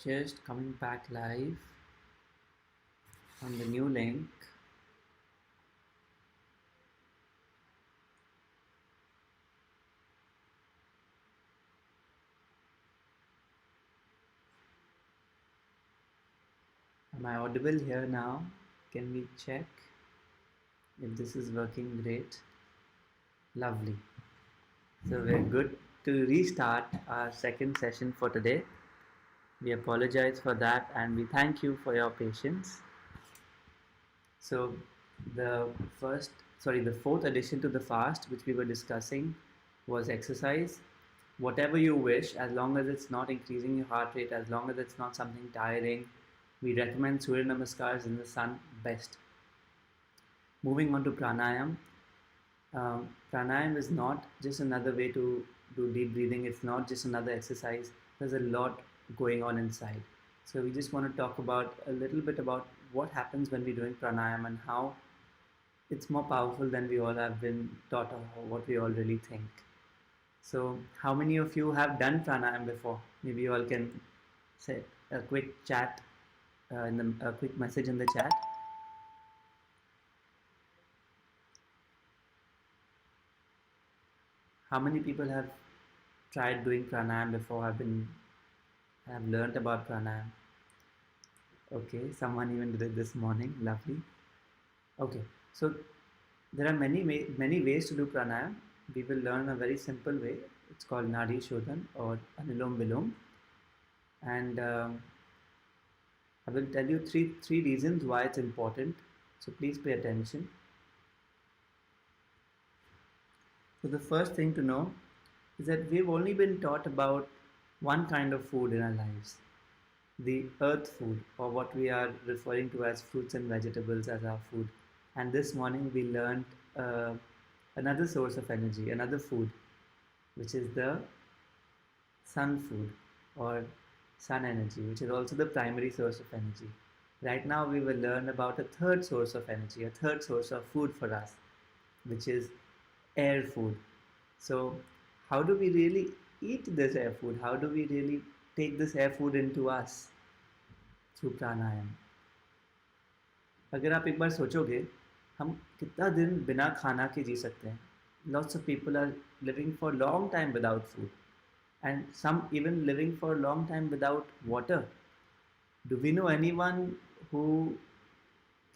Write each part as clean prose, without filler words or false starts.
Just coming back live on the new link. Am I audible here now? Can we check if this is working? Great. Lovely. So we're good to restart our second session for today. We apologize for that and we thank you for your patience. So the fourth addition to the fast, which we were discussing, was exercise. Whatever you wish, as long as it's not increasing your heart rate, as long as it's not something tiring, we recommend Surya Namaskars in the sun best. Moving on to pranayam. Pranayam is not just another way to do deep breathing. It's not just another exercise. There's a lot going on inside. So we just want to talk about a little bit about what happens when we're doing pranayam and how it's more powerful than we all have been taught or what we all really think. So how many of you have done pranayam before? Maybe you all can say a quick chat a quick message in the chat. How many people have tried doing pranayam before? Have learned about pranayam? Okay, someone even did it this morning. Lovely. Okay, so there are many ways to do pranayam. We will learn a very simple way. It's called Nadi Shodhan or Anulom Vilom, and I will tell you three reasons why it's important. So please pay attention. So the first thing to know is that we've only been taught about one kind of food in our lives, the earth food, or what we are referring to as fruits and vegetables as our food. And this morning we learned another source of energy, another food, which is the sun food or sun energy, which is also the primary source of energy. Right now we will learn about a third source of energy, a third source of food for us, which is air food. So how do we really eat this air food? How do we really take this air food into us? Through pranayama. अगर आप एक बार सोचोगे हम कितना दिन बिना खाना के जी सकते हैं. Lots of people are living for a long time without food and some even living for a long time without water. Do we know anyone who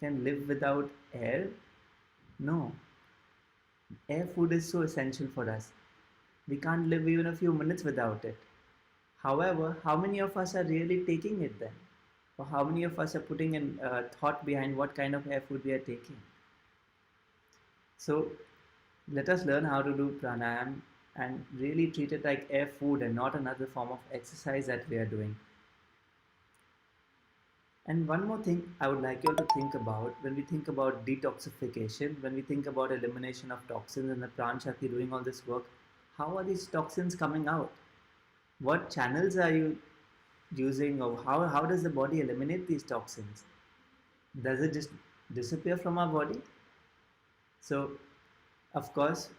can live without air? No. Air food is so essential for us. We can't live even a few minutes without it. However, how many of us are really taking it then? Or how many of us are putting in thought behind what kind of air food we are taking? So let us learn how to do pranayam and really treat it like air food and not another form of exercise that we are doing. And one more thing I would like you all to think about when we think about detoxification, when we think about elimination of toxins and the Pran Shakti doing all this work, how are these toxins coming out? What channels are you using or how does the body eliminate these toxins? Does it just disappear from our body? So, of course,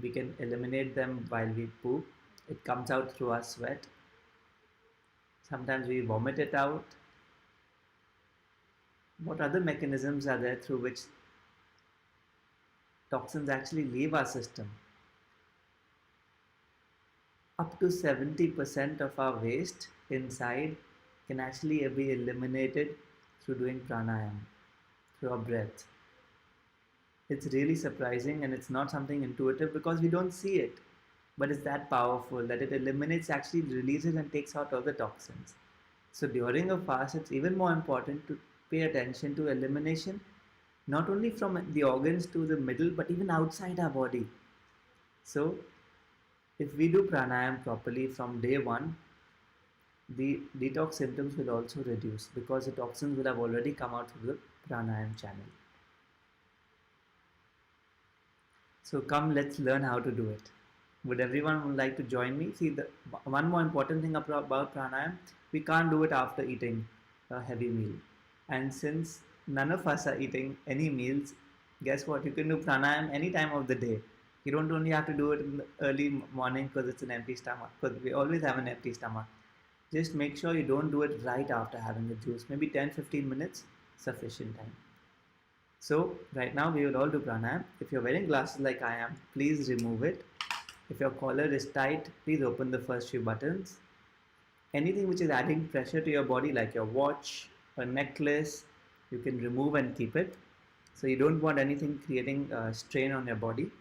we can eliminate them while we poop. It comes out through our sweat. Sometimes we vomit it out. What other mechanisms are there through which toxins actually leave our system? Up to 70% of our waste inside can actually be eliminated through doing pranayam, through our breath. It's really surprising and it's not something intuitive because we don't see it. But it's that powerful that it eliminates, actually releases and takes out all the toxins. So during a fast, it's even more important to pay attention to elimination, not only from the organs to the middle, but even outside our body. So if we do pranayam properly from day one, the detox symptoms will also reduce because the toxins will have already come out through the pranayam channel. So come, let's learn how to do it. Would everyone like to join me? See, the one more important thing about pranayam, we can't do it after eating a heavy meal. And since none of us are eating any meals Guess what? You can do pranayam any time of the day. You don't only have to do it in the early morning because it's an empty stomach, because we always have an empty stomach. Just make sure you don't do it right after having the juice. Maybe 10-15 minutes, sufficient time. So right now we will all do pranayam. If you're wearing glasses like I am, please remove it. If your collar is tight, please open the first few buttons. Anything which is adding pressure to your body, like your watch, a necklace, you can remove and keep it. So you don't want anything creating strain on your body. You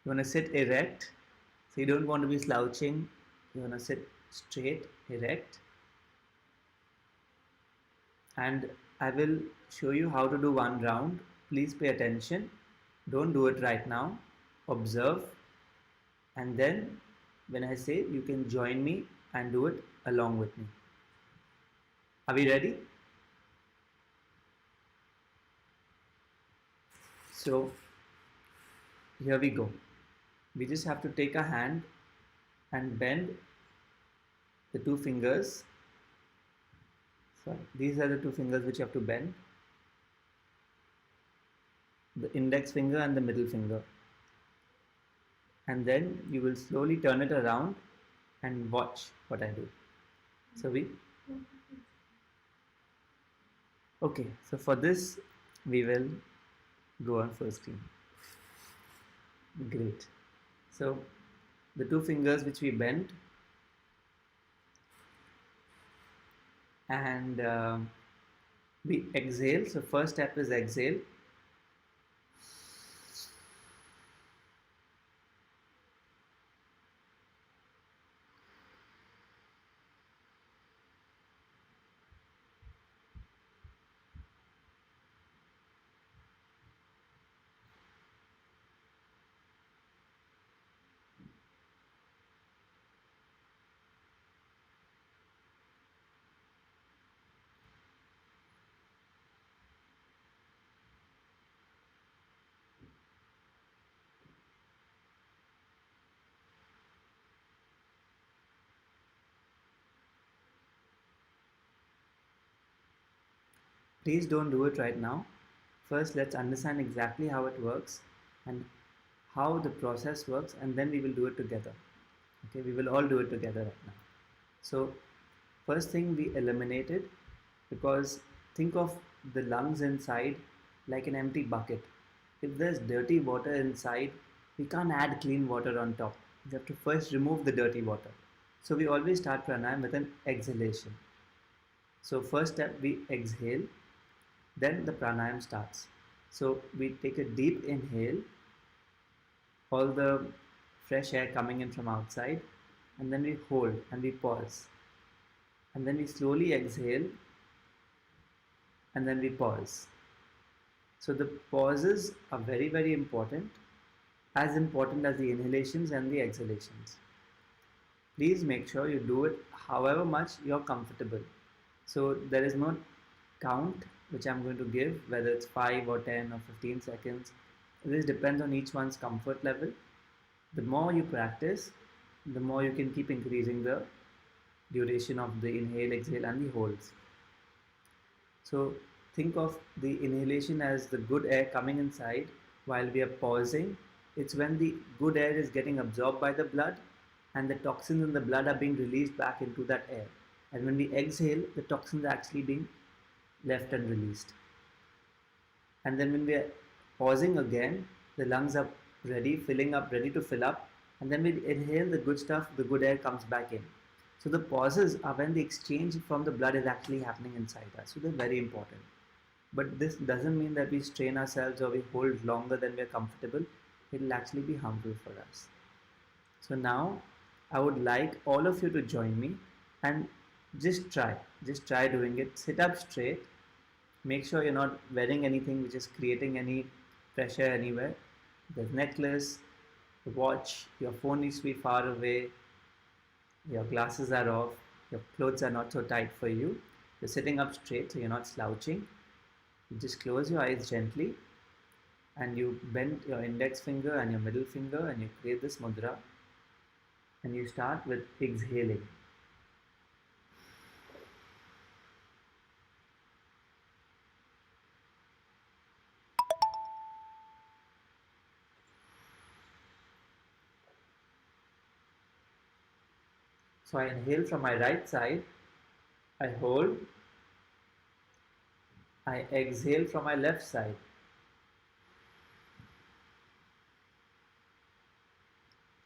want to sit erect. So you don't want to be slouching. You want to sit straight, erect. And I will show you how to do one round. Please pay attention. Don't do it right now. Observe. And then when I say, you can join me and do it along with me. Are we ready? So here we go. We just have to take a hand and bend the two fingers. Sorry, these are the two fingers which you have to bend. The index finger and the middle finger. And then you will slowly turn it around and watch what I do. So okay, so for this we will go on full screen. Great. So the two fingers which we bend, and we exhale. So first step is exhale. Please don't do it right now. First, let's understand exactly how it works and how the process works, and then we will do it together. Okay, we will all do it together right now. So, first thing we eliminated, because think of the lungs inside like an empty bucket. If there's dirty water inside, we can't add clean water on top. We have to first remove the dirty water. So, we always start pranayam with an exhalation. So, first step we exhale, then the pranayam starts. So we take a deep inhale, all the fresh air coming in from outside, and then we hold and we pause. And then we slowly exhale, and then we pause. So the pauses are very, very important, as important as the inhalations and the exhalations. Please make sure you do it however much you're comfortable. So there is no count which I'm going to give, whether it's 5 or 10 or 15 seconds. This depends on each one's comfort level. The more you practice, the more you can keep increasing the duration of the inhale, exhale, and the holds. So think of the inhalation as the good air coming inside while we are pausing. It's when the good air is getting absorbed by the blood and the toxins in the blood are being released back into that air. And when we exhale, the toxins are actually being left and released. And then when we are pausing again, the lungs are ready, filling up, ready to fill up. And then we inhale the good stuff, the good air comes back in. So the pauses are when the exchange from the blood is actually happening inside us. So they're very important. But this doesn't mean that we strain ourselves or we hold longer than we're comfortable. It will actually be harmful for us. So now I would like all of you to join me and just try doing it. Sit up straight. Make sure you're not wearing anything which is creating any pressure anywhere. The necklace, the watch, your phone needs to be far away, your glasses are off, your clothes are not so tight for you. You're sitting up straight, so you're not slouching. You just close your eyes gently and you bend your index finger and your middle finger and you create this mudra, and you start with exhaling. So I inhale from my right side, I hold, I exhale from my left side,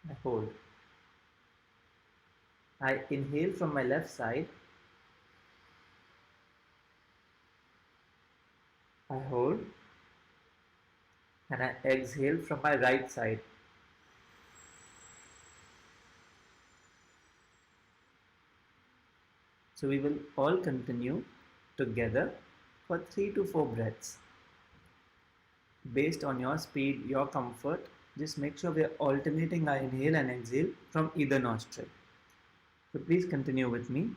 I hold. I inhale from my left side, I hold, and I exhale from my right side. So we will all continue together for 3 to 4 breaths. Based on your speed, your comfort, just make sure we are alternating our inhale and exhale from either nostril. So please continue with me.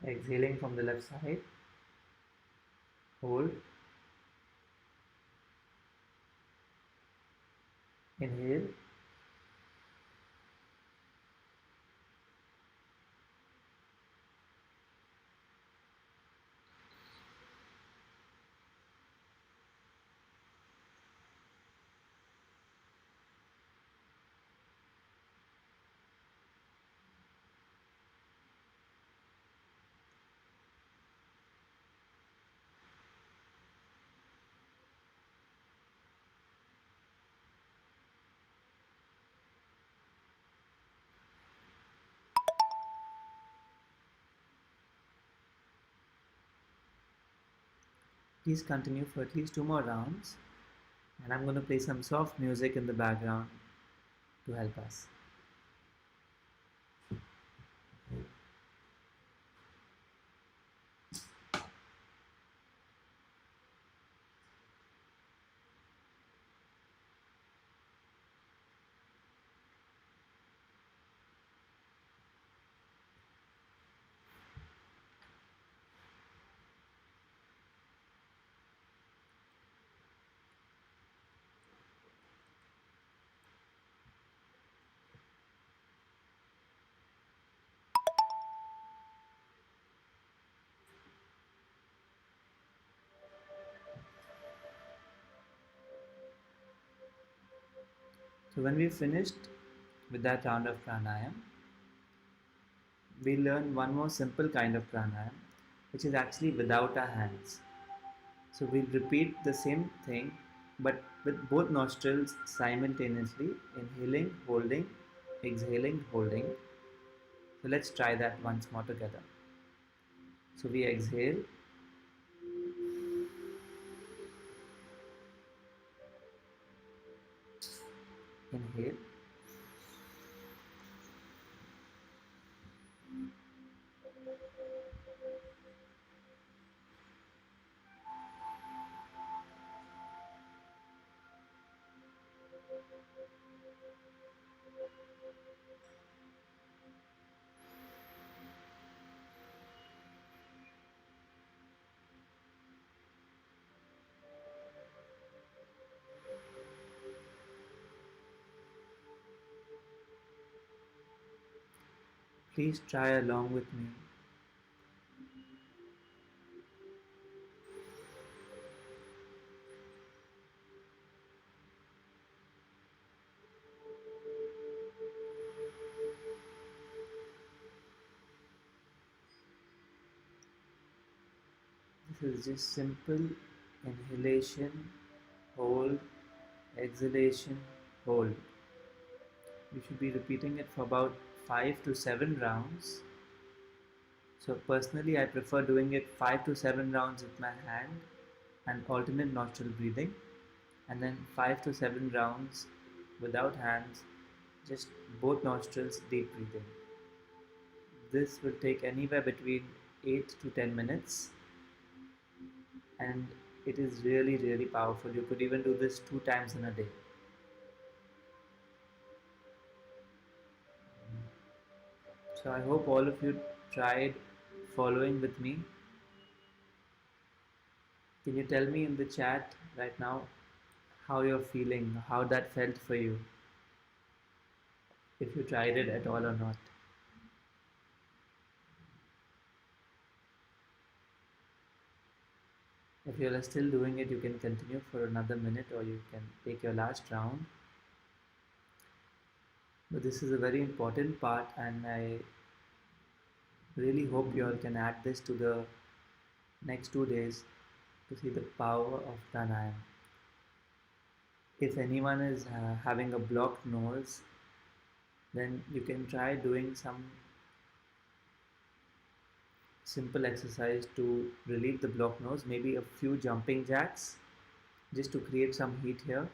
Exhaling from the left side, hold, inhale, please continue for at least 2 more rounds, and I'm going to play some soft music in the background to help us. So when we finished with that round of pranayam, we learn one more simple kind of pranayam, which is actually without our hands. So we'll repeat the same thing, but with both nostrils simultaneously, inhaling, holding, exhaling, holding. So let's try that once more together. So we exhale, inhale, please try along with me. This is just simple inhalation, hold, exhalation, hold. You should be repeating it for about 5 to 7 rounds. So personally, I prefer doing it 5 to 7 rounds with my hand and alternate nostril breathing, and then 5 to 7 rounds without hands, just both nostrils deep breathing. This will take anywhere between 8 to 10 minutes, and it is really, really powerful. You could even do this 2 times in a day. So I hope all of you tried following with me. Can you tell me in the chat right now how you're feeling, how that felt for you, if you tried it at all or not? If you are still doing it, you can continue for another minute or you can take your last round. But this is a very important part, and I really hope you all can add this to the next 2 days to see the power of pranayama. If anyone is having a blocked nose, then you can try doing some simple exercise to relieve the blocked nose, maybe a few jumping jacks just to create some heat here.